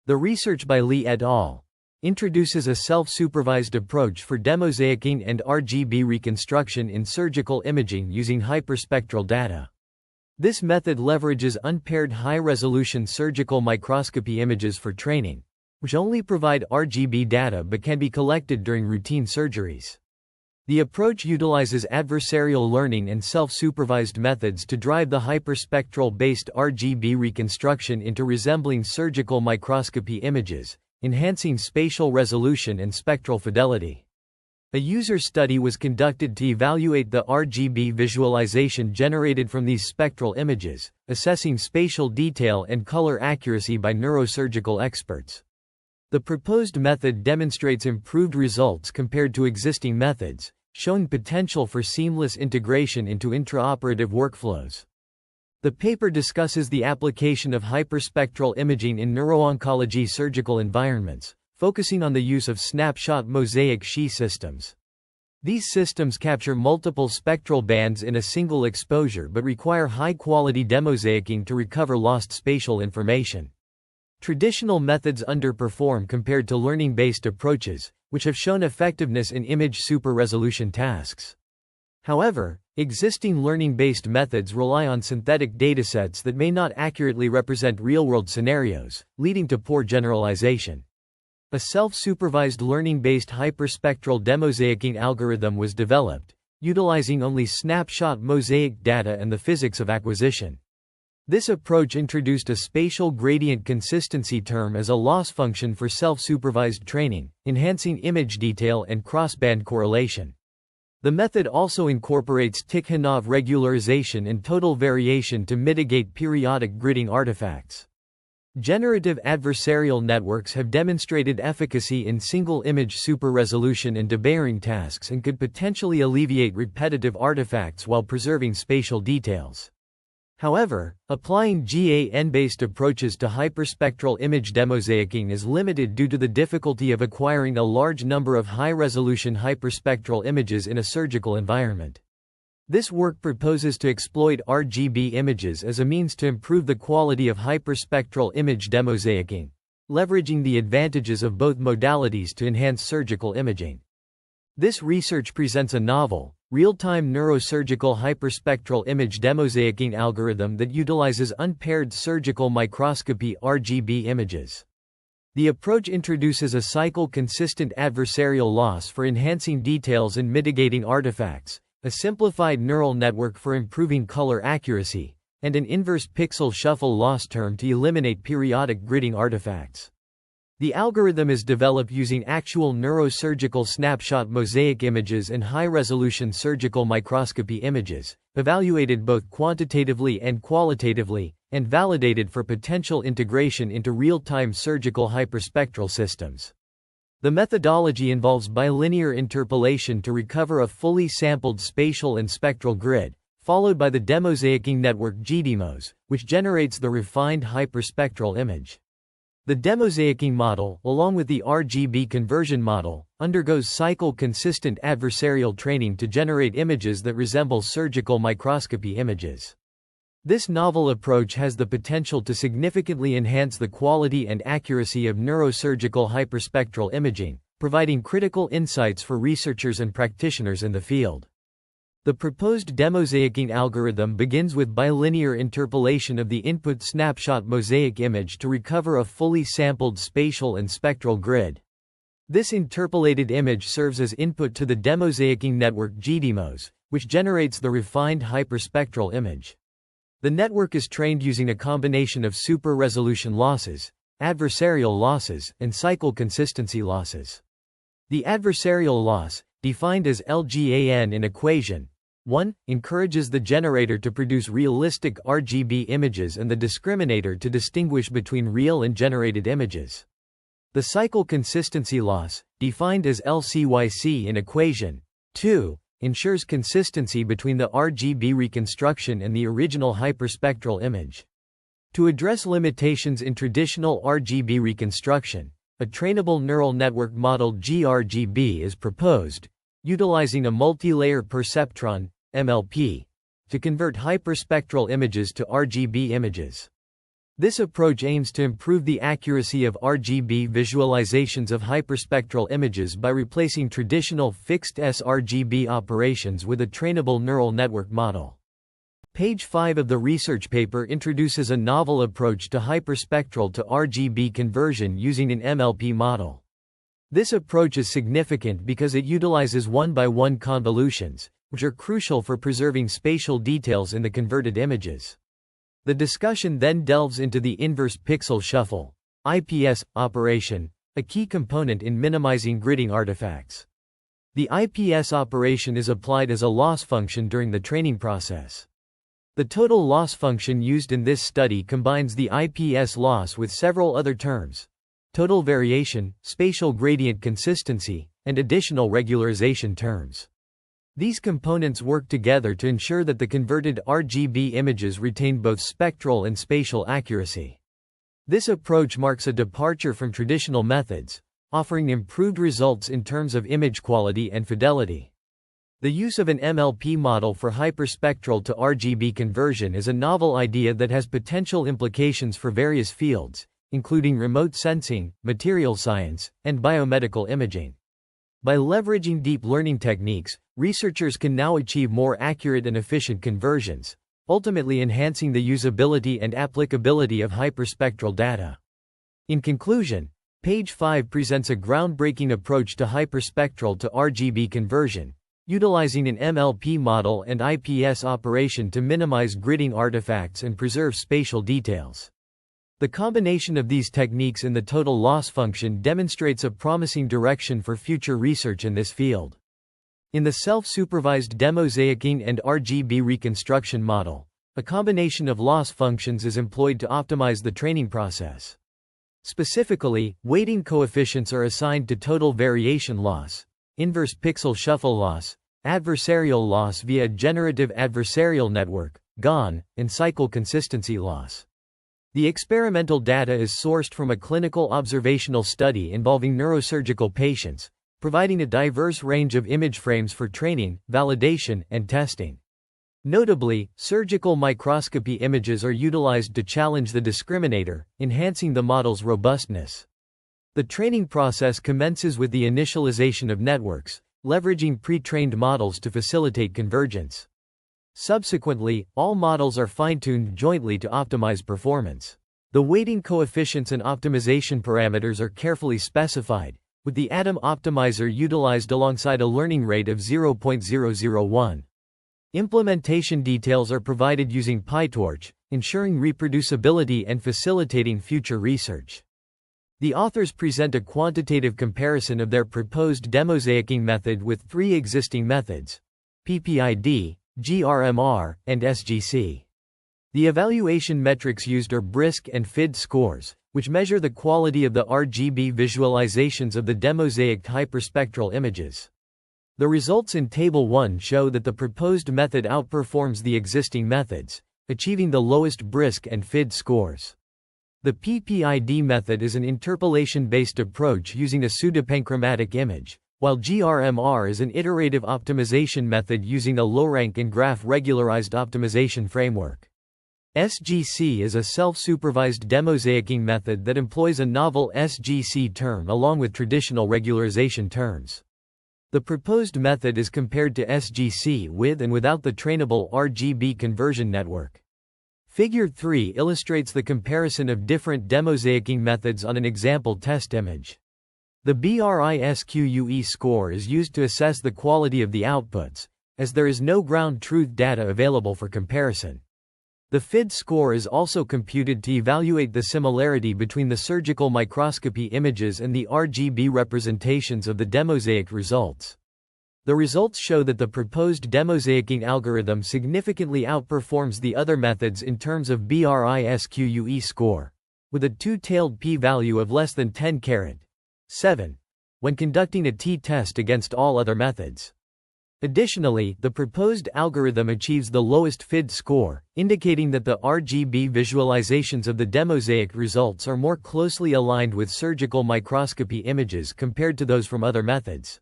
The research by Lee et al. Introduces a self-supervised approach for demosaicking and RGB reconstruction in surgical imaging using hyperspectral data. This method leverages unpaired high-resolution surgical microscopy images for training, which only provide RGB data but can be collected during routine surgeries. The approach utilizes adversarial learning and self-supervised methods to drive the hyperspectral-based RGB reconstruction into resembling surgical microscopy images, enhancing spatial resolution and spectral fidelity. A user study was conducted to evaluate the RGB visualization generated from these spectral images, assessing spatial detail and color accuracy by neurosurgical experts. The proposed method demonstrates improved results compared to existing methods, showing potential for seamless integration into intra-operative workflows. The paper discusses the application of hyperspectral imaging in neuro-oncology surgical environments, focusing on the use of Snapshot mosaic SHI systems. These systems capture multiple spectral bands in a single exposure but require high-quality demosaicking to recover lost spatial information. Traditional methods underperform compared to learning-based approaches, which have shown effectiveness in image super-resolution tasks. However, existing learning-based methods rely on synthetic datasets that may not accurately represent real-world scenarios, leading to poor generalization. A self-supervised learning-based hyperspectral demosaicking algorithm was developed, utilizing only snapshot mosaic data and the physics of acquisition. This approach introduced a spatial gradient consistency term as a loss function for self-supervised training, enhancing image detail and cross-band correlation. The method also incorporates Tikhonov regularization and total variation to mitigate periodic gridding artifacts. Generative adversarial networks have demonstrated efficacy in single-image super-resolution and debayering tasks and could potentially alleviate repetitive artifacts while preserving spatial details. However, applying GAN-based approaches to hyperspectral image demosaicking is limited due to the difficulty of acquiring a large number of high-resolution hyperspectral images in a surgical environment. This work proposes to exploit RGB images as a means to improve the quality of hyperspectral image demosaicking, leveraging the advantages of both modalities to enhance surgical imaging. This research presents a novel, real-time neurosurgical hyperspectral image demosaicking algorithm that utilizes unpaired surgical microscopy RGB images. The approach introduces a cycle-consistent adversarial loss for enhancing details and mitigating artifacts, a simplified neural network for improving color accuracy, and an inverse pixel shuffle loss term to eliminate periodic gridding artifacts. The algorithm is developed using actual neurosurgical snapshot mosaic images and high-resolution surgical microscopy images, evaluated both quantitatively and qualitatively, and validated for potential integration into real-time surgical hyperspectral systems. The methodology involves bilinear interpolation to recover a fully sampled spatial and spectral grid, followed by the demosaicking network GDemos, which generates the refined hyperspectral image. The demosaicking model, along with the RGB conversion model, undergoes cycle-consistent adversarial training to generate images that resemble surgical microscopy images. This novel approach has the potential to significantly enhance the quality and accuracy of neurosurgical hyperspectral imaging, providing critical insights for researchers and practitioners in the field. The proposed demosaicking algorithm begins with bilinear interpolation of the input snapshot mosaic image to recover a fully sampled spatial and spectral grid. This interpolated image serves as input to the demosaicking network GDemos, which generates the refined hyperspectral image. The network is trained using a combination of super-resolution losses, adversarial losses, and cycle consistency losses. The adversarial loss, defined as LGAN in equation 1, encourages the generator to produce realistic RGB images and the discriminator to distinguish between real and generated images. The cycle consistency loss, defined as LCYC in equation 2, ensures consistency between the RGB reconstruction and the original hyperspectral image. To address limitations in traditional RGB reconstruction, a trainable neural network model GRGB is proposed, utilizing a multi-layer perceptron (MLP) to convert hyperspectral images to RGB images. This approach aims to improve the accuracy of RGB visualizations of hyperspectral images by replacing traditional fixed sRGB operations with a trainable neural network model. Page 5 of the research paper introduces a novel approach to hyperspectral to RGB conversion using an MLP model. This approach is significant because it utilizes one-by-one convolutions, which are crucial for preserving spatial details in the converted images. The discussion then delves into the inverse pixel shuffle (IPS) operation, a key component in minimizing gridding artifacts. The IPS operation is applied as a loss function during the training process. The total loss function used in this study combines the IPS loss with several other terms: total variation, spatial gradient consistency, and additional regularization terms. These components work together to ensure that the converted RGB images retain both spectral and spatial accuracy. This approach marks a departure from traditional methods, offering improved results in terms of image quality and fidelity. The use of an MLP model for hyperspectral to RGB conversion is a novel idea that has potential implications for various fields, including remote sensing, material science, and biomedical imaging. By leveraging deep learning techniques, researchers can now achieve more accurate and efficient conversions, ultimately enhancing the usability and applicability of hyperspectral data. In conclusion, page 5 presents a groundbreaking approach to hyperspectral to RGB conversion, utilizing an MLP model and IPS operation to minimize gridding artifacts and preserve spatial details. The combination of these techniques in the total loss function demonstrates a promising direction for future research in this field. In the self-supervised demosaicking and RGB reconstruction model, a combination of loss functions is employed to optimize the training process. Specifically, weighting coefficients are assigned to total variation loss, inverse pixel shuffle loss, adversarial loss via generative adversarial network, GAN, and cycle consistency loss. The experimental data is sourced from a clinical observational study involving neurosurgical patients, providing a diverse range of image frames for training, validation, and testing. Notably, surgical microscopy images are utilized to challenge the discriminator, enhancing the model's robustness. The training process commences with the initialization of networks, leveraging pre-trained models to facilitate convergence. Subsequently, all models are fine-tuned jointly to optimize performance. The weighting coefficients and optimization parameters are carefully specified, with the atom optimizer utilized alongside a learning rate of 0.001. Implementation details are provided using PyTorch, ensuring reproducibility and facilitating future research. The authors present a quantitative comparison of their proposed demosaicking method with three existing methods: PPID, GRMR, and SGC. The evaluation metrics used are BRISC and FID scores, which measure the quality of the RGB visualizations of the demosaicked hyperspectral images. The results in Table 1 show that the proposed method outperforms the existing methods, achieving the lowest BRISC and FID scores. The PPID method is an interpolation-based approach using a pseudopanchromatic image, while GRMR is an iterative optimization method using a low-rank and graph regularized optimization framework. SGC is a self-supervised demosaicking method that employs a novel SGC term along with traditional regularization terms. The proposed method is compared to SGC with and without the trainable RGB conversion network. Figure 3 illustrates the comparison of different demosaicking methods on an example test image. The BRISQUE score is used to assess the quality of the outputs, as there is no ground truth data available for comparison. The FID score is also computed to evaluate the similarity between the surgical microscopy images and the RGB representations of the demosaic results. The results show that the proposed demosaicking algorithm significantly outperforms the other methods in terms of BRISQUE score, with a two-tailed p-value of less than 10^7, when conducting a t-test against all other methods. Additionally, the proposed algorithm achieves the lowest FID score, indicating that the RGB visualizations of the demosaic results are more closely aligned with surgical microscopy images compared to those from other methods.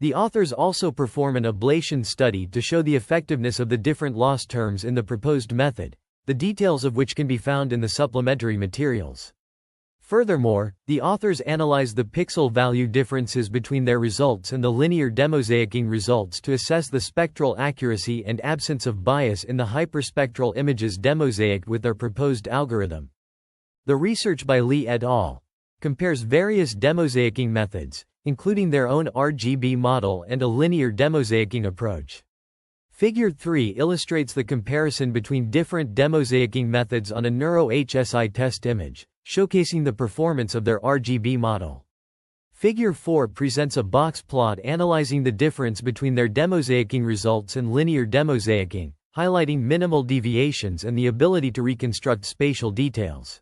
The authors also perform an ablation study to show the effectiveness of the different loss terms in the proposed method, the details of which can be found in the supplementary materials. Furthermore, the authors analyze the pixel value differences between their results and the linear demosaicking results to assess the spectral accuracy and absence of bias in the hyperspectral images demosaiced with their proposed algorithm. The research by Li et al. Compares various demosaicking methods, including their own RGB model and a linear demosaicking approach. Figure 3 illustrates the comparison between different demosaicking methods on a neuro-HSI test image, showcasing the performance of their RGB model. Figure 4 presents a box plot analyzing the difference between their demosaicking results and linear demosaicking, highlighting minimal deviations and the ability to reconstruct spatial details.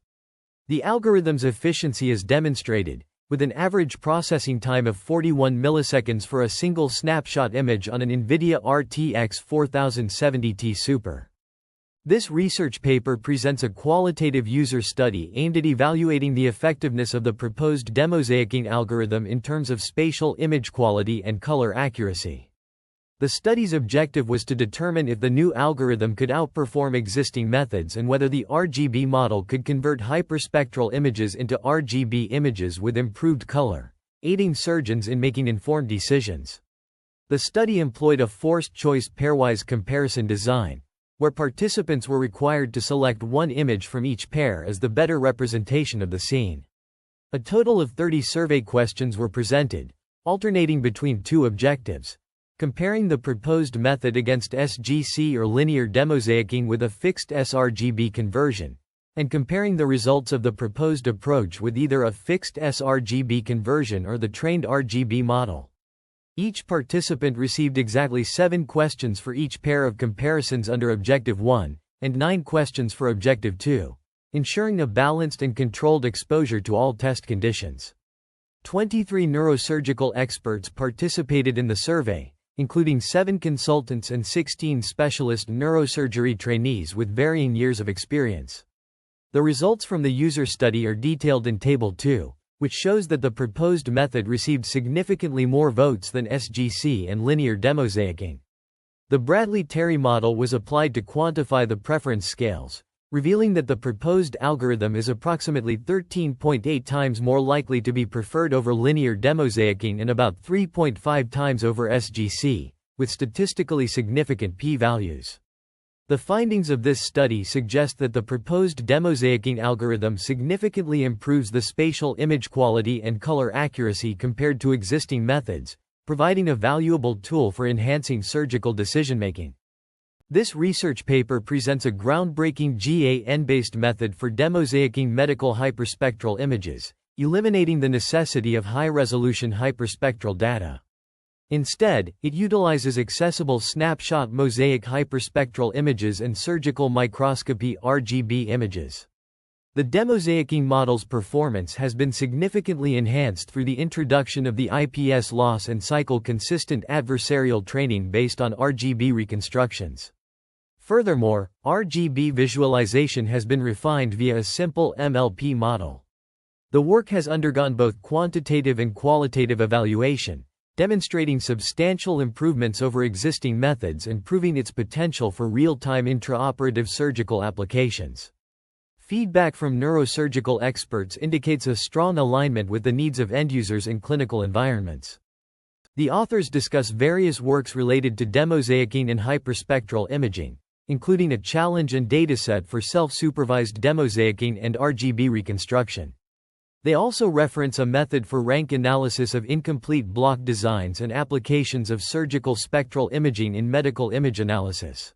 The algorithm's efficiency is demonstrated, with an average processing time of 41 milliseconds for a single snapshot image on an NVIDIA RTX 4070 Ti Super. This research paper presents a qualitative user study aimed at evaluating the effectiveness of the proposed demosaicking algorithm in terms of spatial image quality and color accuracy. The study's objective was to determine if the new algorithm could outperform existing methods and whether the RGB model could convert hyperspectral images into RGB images with improved color, aiding surgeons in making informed decisions. The study employed a forced-choice pairwise comparison design, where participants were required to select one image from each pair as the better representation of the scene. A total of 30 survey questions were presented, alternating between two objectives: comparing the proposed method against SGC or linear demosaicking with a fixed sRGB conversion, and comparing the results of the proposed approach with either a fixed sRGB conversion or the trained RGB model. Each participant received exactly 7 questions for each pair of comparisons under Objective 1, and 9 questions for Objective 2, ensuring a balanced and controlled exposure to all test conditions. 23 neurosurgical experts participated in the survey, including 7 consultants and 16 specialist neurosurgery trainees with varying years of experience. The results from the user study are detailed in Table 2, which shows that the proposed method received significantly more votes than SGC and linear demosaicking. The Bradley-Terry model was applied to quantify the preference scales, revealing that the proposed algorithm is approximately 13.8 times more likely to be preferred over linear demosaicking and about 3.5 times over SGC, with statistically significant p-values. The findings of this study suggest that the proposed demosaicking algorithm significantly improves the spatial image quality and color accuracy compared to existing methods, providing a valuable tool for enhancing surgical decision-making. This research paper presents a groundbreaking GAN-based method for demosaicking medical hyperspectral images, eliminating the necessity of high-resolution hyperspectral data. Instead, it utilizes accessible snapshot mosaic hyperspectral images and surgical microscopy (RGB) images. The demosaicking model's performance has been significantly enhanced through the introduction of the IPS loss and cycle consistent adversarial training based on RGB reconstructions. Furthermore, RGB visualization has been refined via a simple MLP model. The work has undergone both quantitative and qualitative evaluation, demonstrating substantial improvements over existing methods and proving its potential for real-time intra-operative surgical applications. Feedback from neurosurgical experts indicates a strong alignment with the needs of end users in clinical environments. The authors discuss various works related to demosaicking and hyperspectral imaging, including a challenge and dataset for self-supervised demosaicking and RGB reconstruction. They also reference a method for rank analysis of incomplete block designs and applications of surgical spectral imaging in medical image analysis.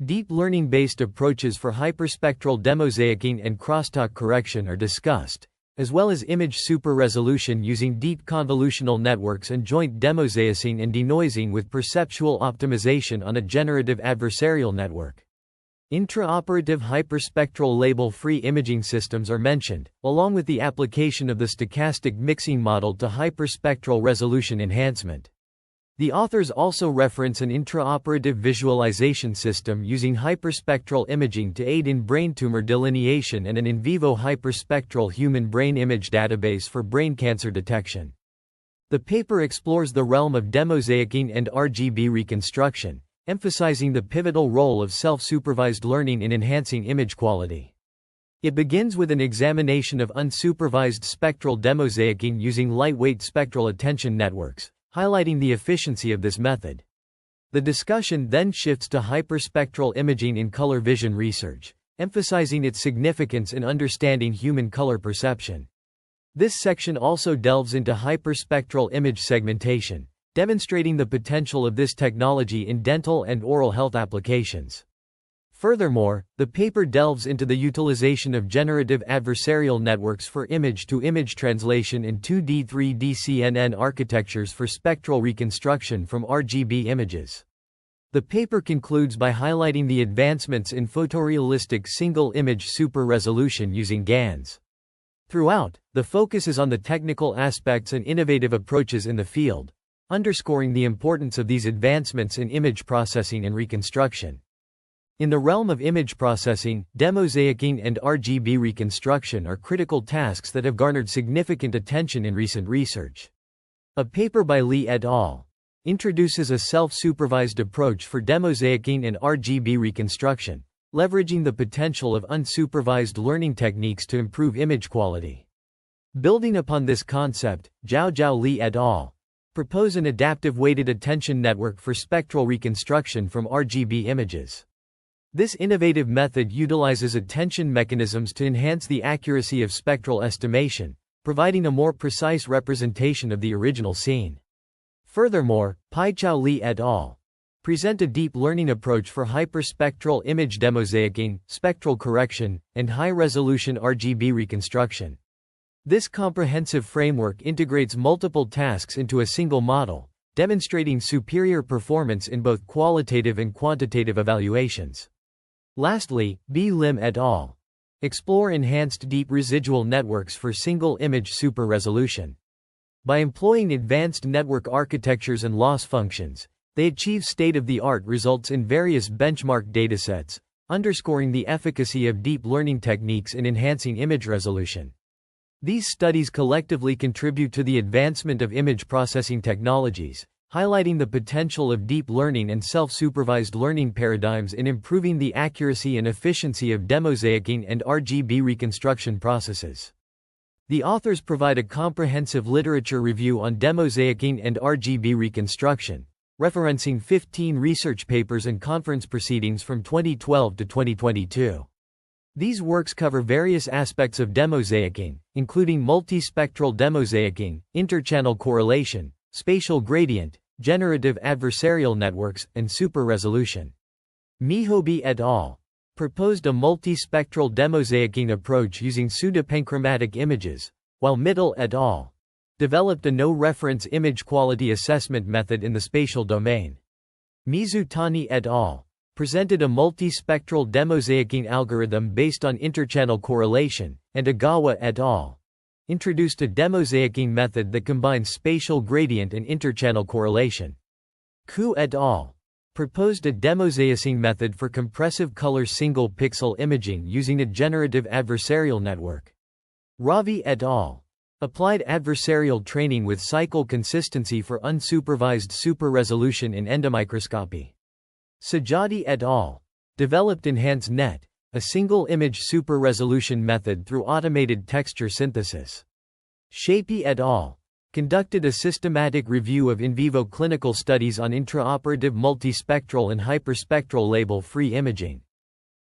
Deep learning-based approaches for hyperspectral demosaicking and crosstalk correction are discussed, as well as image super-resolution using deep convolutional networks and joint demosaicing and denoising with perceptual optimization on a generative adversarial network. Intra-operative hyperspectral label-free imaging systems are mentioned, along with the application of the stochastic mixing model to hyperspectral resolution enhancement. The authors also reference an intraoperative visualization system using hyperspectral imaging to aid in brain tumor delineation and an in vivo hyperspectral human brain image database for brain cancer detection. The paper explores the realm of demosaicking and RGB reconstruction, emphasizing the pivotal role of self-supervised learning in enhancing image quality. It begins with an examination of unsupervised spectral demosaicking using lightweight spectral attention networks, highlighting the efficiency of this method. The discussion then shifts to hyperspectral imaging in color vision research, emphasizing its significance in understanding human color perception. This section also delves into hyperspectral image segmentation, demonstrating the potential of this technology in dental and oral health applications. Furthermore, the paper delves into the utilization of generative adversarial networks for image-to-image translation in 2D/3D CNN architectures for spectral reconstruction from RGB images. The paper concludes by highlighting the advancements in photorealistic single-image super-resolution using GANs. Throughout, the focus is on the technical aspects and innovative approaches in the field, underscoring the importance of these advancements in image processing and reconstruction. In the realm of image processing, demosaicking and RGB reconstruction are critical tasks that have garnered significant attention in recent research. A paper by Lee et al. Introduces a self-supervised approach for demosaicking and RGB reconstruction, leveraging the potential of unsupervised learning techniques to improve image quality. Building upon this concept, Zhao Li et al. Propose an adaptive weighted attention network for spectral reconstruction from RGB images. This innovative method utilizes attention mechanisms to enhance the accuracy of spectral estimation, providing a more precise representation of the original scene. Furthermore, Peichao Li et al. Present a deep learning approach for hyperspectral image demosaicking, spectral correction, and high-resolution RGB reconstruction. This comprehensive framework integrates multiple tasks into a single model, demonstrating superior performance in both qualitative and quantitative evaluations. Lastly, B. Lim et al. Explore enhanced deep residual networks for single-image super-resolution. By employing advanced network architectures and loss functions, they achieve state-of-the-art results in various benchmark datasets, underscoring the efficacy of deep learning techniques in enhancing image resolution. These studies collectively contribute to the advancement of image processing technologies, highlighting the potential of deep learning and self-supervised learning paradigms in improving the accuracy and efficiency of demosaicking and RGB reconstruction processes. The authors provide a comprehensive literature review on demosaicking and RGB reconstruction, referencing 15 research papers and conference proceedings from 2012 to 2022. These works cover various aspects of demosaicking, including multispectral demosaicking, interchannel correlation, spatial gradient, generative adversarial networks, and super-resolution. Mihobe et al. Proposed a multispectral demosaicking approach using pseudopanchromatic images, while Mittal et al. Developed a no-reference image quality assessment method in the spatial domain. Mizutani et al. Presented a multispectral demosaicking algorithm based on interchannel correlation, and Agawa et al. Introduced a demosaicking method that combines spatial gradient and interchannel correlation. Ku et al. Proposed a demosaicing method for compressive color single-pixel imaging using a generative adversarial network. Ravi et al. Applied adversarial training with cycle consistency for unsupervised super-resolution in endomicroscopy. Sajati et al. Developed EnhanceNet, a single-image super-resolution method through automated texture synthesis. Shapey et al. Conducted a systematic review of in vivo clinical studies on intra-operative multispectral and hyperspectral label-free imaging.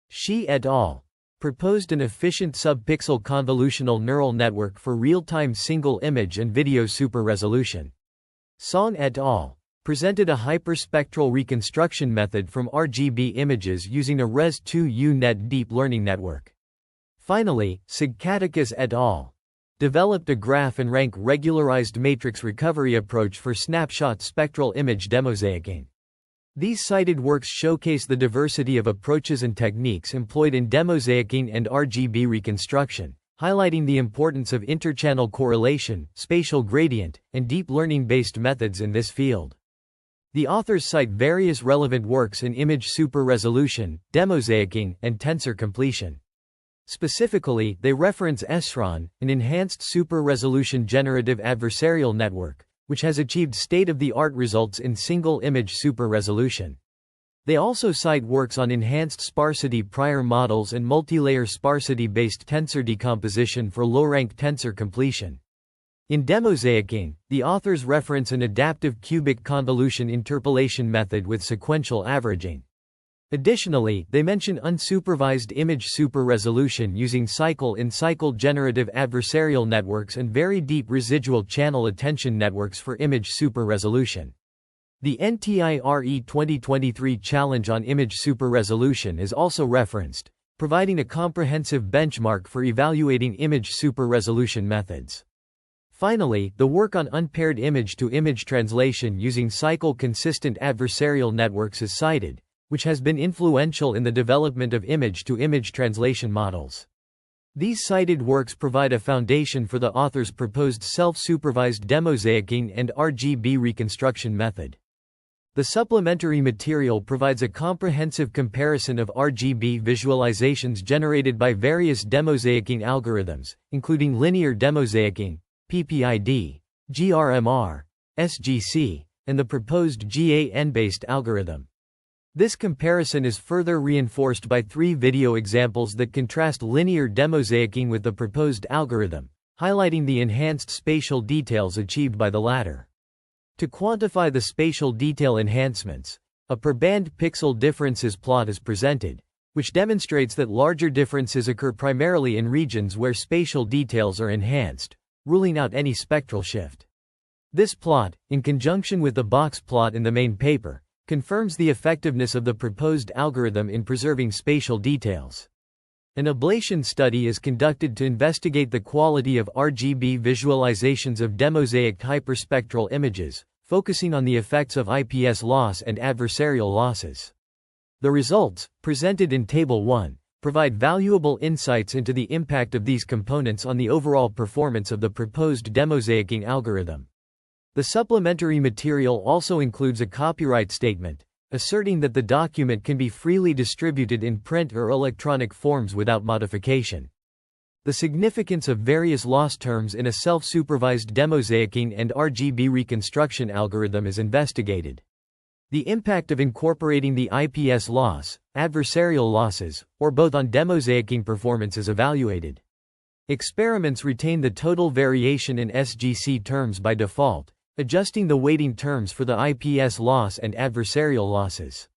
Shi et al. Proposed an efficient sub-pixel convolutional neural network for real-time single-image and video super-resolution. Song et al. Presented a hyperspectral reconstruction method from RGB images using a Res2U-Net deep learning network. Finally, Sigkatakis et al. Developed a graph and rank regularized matrix recovery approach for snapshot spectral image demosaicking. These cited works showcase the diversity of approaches and techniques employed in demosaicking and RGB reconstruction, highlighting the importance of interchannel correlation, spatial gradient, and deep learning-based methods in this field. The authors cite various relevant works in image super-resolution, demosaicking, and tensor completion. Specifically, they reference ESRAN, an enhanced super-resolution generative adversarial network, which has achieved state-of-the-art results in single-image super-resolution. They also cite works on enhanced sparsity prior models and multilayer sparsity-based tensor decomposition for low-rank tensor completion. In demosaicking, the authors reference an adaptive cubic convolution interpolation method with sequential averaging. Additionally, they mention unsupervised image super-resolution using cycle-in-cycle generative adversarial networks and very deep residual channel attention networks for image super-resolution. The NTIRE 2023 Challenge on Image Super-Resolution is also referenced, providing a comprehensive benchmark for evaluating image super-resolution methods. Finally, the work on unpaired image-to-image translation using cycle-consistent adversarial networks is cited, which has been influential in the development of image-to-image translation models. These cited works provide a foundation for the author's proposed self-supervised demosaicking and RGB reconstruction method. The supplementary material provides a comprehensive comparison of RGB visualizations generated by various demosaicking algorithms, including linear demosaicking, PPID, GRMR, SGC, and the proposed GAN-based algorithm. This comparison is further reinforced by 3 video examples that contrast linear demosaicking with the proposed algorithm, highlighting the enhanced spatial details achieved by the latter. To quantify the spatial detail enhancements, a per-band pixel differences plot is presented, which demonstrates that larger differences occur primarily in regions where spatial details are enhanced, ruling out any spectral shift. This plot, in conjunction with the box plot in the main paper, confirms the effectiveness of the proposed algorithm in preserving spatial details. An ablation study is conducted to investigate the quality of RGB visualizations of demosaicked hyperspectral images, focusing on the effects of IPS loss and adversarial losses. The results, presented in Table 1, provide valuable insights into the impact of these components on the overall performance of the proposed demosaicking algorithm. The supplementary material also includes a copyright statement, asserting that the document can be freely distributed in print or electronic forms without modification. The significance of various loss terms in a self-supervised demosaicking and RGB reconstruction algorithm is investigated. The impact of incorporating the IPS loss, adversarial losses, or both on demosaicking performance is evaluated. Experiments retain the total variation in SGC terms by default, adjusting the weighting terms for the IPS loss and adversarial losses.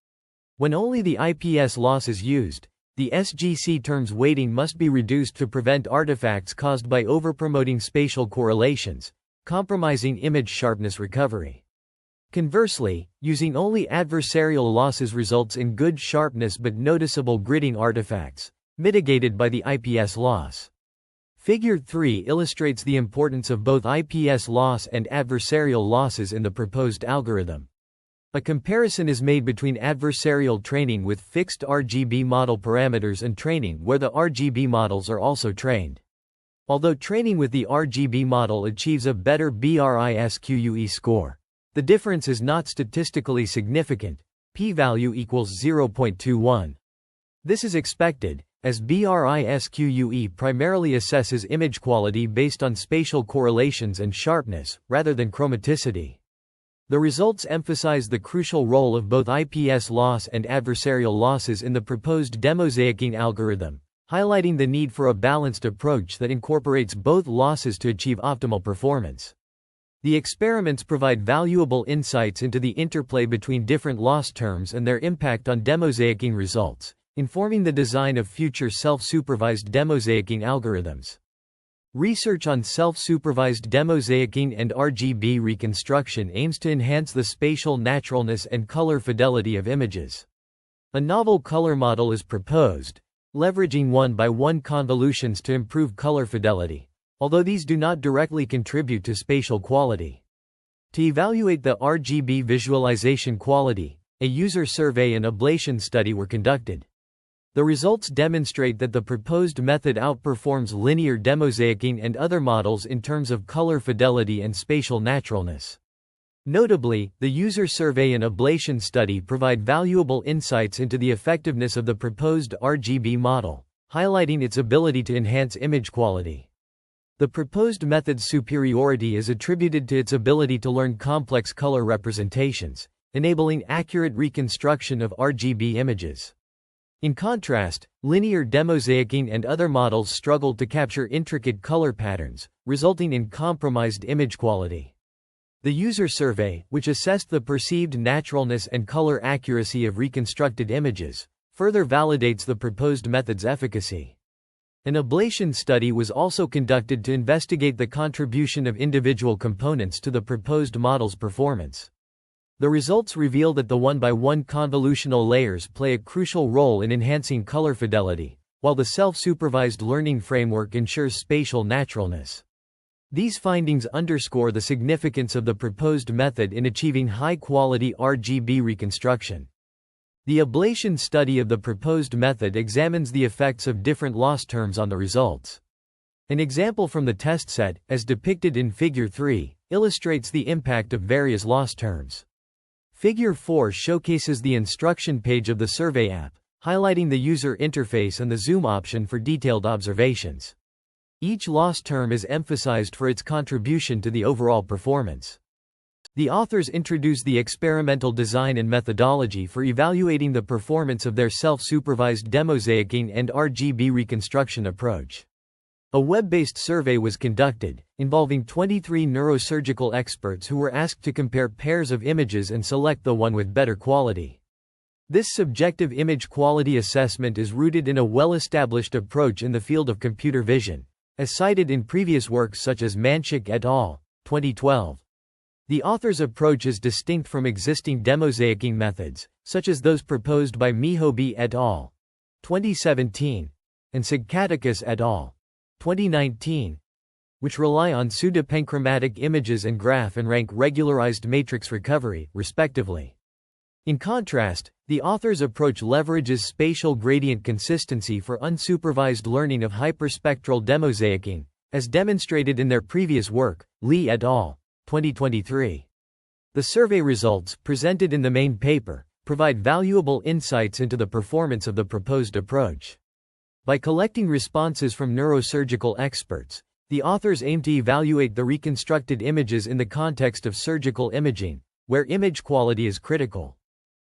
When only the IPS loss is used, the SGC terms weighting must be reduced to prevent artifacts caused by overpromoting spatial correlations, compromising image sharpness recovery. Conversely, using only adversarial losses results in good sharpness but noticeable gridding artifacts, mitigated by the IPS loss. Figure 3 illustrates the importance of both IPS loss and adversarial losses in the proposed algorithm. A comparison is made between adversarial training with fixed RGB model parameters and training where the RGB models are also trained. Although training with the RGB model achieves a better BRISQUE score, the difference is not statistically significant, p-value equals 0.21. This is expected, as BRISQUE primarily assesses image quality based on spatial correlations and sharpness, rather than chromaticity. The results emphasize the crucial role of both IPS loss and adversarial losses in the proposed demosaicking algorithm, highlighting the need for a balanced approach that incorporates both losses to achieve optimal performance. The experiments provide valuable insights into the interplay between different loss terms and their impact on demosaicking results, informing the design of future self-supervised demosaicking algorithms. Research on self-supervised demosaicking and RGB reconstruction aims to enhance the spatial naturalness and color fidelity of images. A novel color model is proposed, leveraging one-by-one convolutions to improve color fidelity, although these do not directly contribute to spatial quality. To evaluate the RGB visualization quality, a user survey and ablation study were conducted. The results demonstrate that the proposed method outperforms linear demosaicking and other models in terms of color fidelity and spatial naturalness. Notably, the user survey and ablation study provide valuable insights into the effectiveness of the proposed RGB model, highlighting its ability to enhance image quality. The proposed method's superiority is attributed to its ability to learn complex color representations, enabling accurate reconstruction of RGB images. In contrast, linear demosaicking and other models struggled to capture intricate color patterns, resulting in compromised image quality. The user survey, which assessed the perceived naturalness and color accuracy of reconstructed images, further validates the proposed method's efficacy. An ablation study was also conducted to investigate the contribution of individual components to the proposed model's performance. The results reveal that the one-by-one convolutional layers play a crucial role in enhancing color fidelity, while the self-supervised learning framework ensures spatial naturalness. These findings underscore the significance of the proposed method in achieving high-quality RGB reconstruction. The ablation study of the proposed method examines the effects of different loss terms on the results. An example from the test set, as depicted in Figure 3, illustrates the impact of various loss terms. Figure 4 showcases the instruction page of the survey app, highlighting the user interface and the zoom option for detailed observations. Each loss term is emphasized for its contribution to the overall performance. The authors introduce the experimental design and methodology for evaluating the performance of their self-supervised demosaicking and RGB reconstruction approach. A web-based survey was conducted, involving 23 neurosurgical experts who were asked to compare pairs of images and select the one with better quality. This subjective image quality assessment is rooted in a well-established approach in the field of computer vision, as cited in previous works such as Manchik et al. 2012. The author's approach is distinct from existing demosaicking methods, such as those proposed by Mihobi et al. 2017, and Sigkatakis et al. 2019, which rely on pseudopanchromatic images and graph and rank regularized matrix recovery, respectively. In contrast, the author's approach leverages spatial gradient consistency for unsupervised learning of hyperspectral demosaicking, as demonstrated in their previous work, Lee et al. 2023. The survey results, presented in the main paper, provide valuable insights into the performance of the proposed approach. By collecting responses from neurosurgical experts, the authors aim to evaluate the reconstructed images in the context of surgical imaging, where image quality is critical.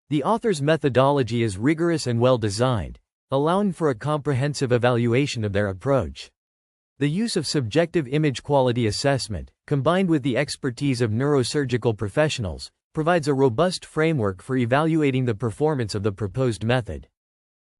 The author's methodology is rigorous and well-designed, allowing for a comprehensive evaluation of their approach. The use of subjective image quality assessment, combined with the expertise of neurosurgical professionals, provides a robust framework for evaluating the performance of the proposed method.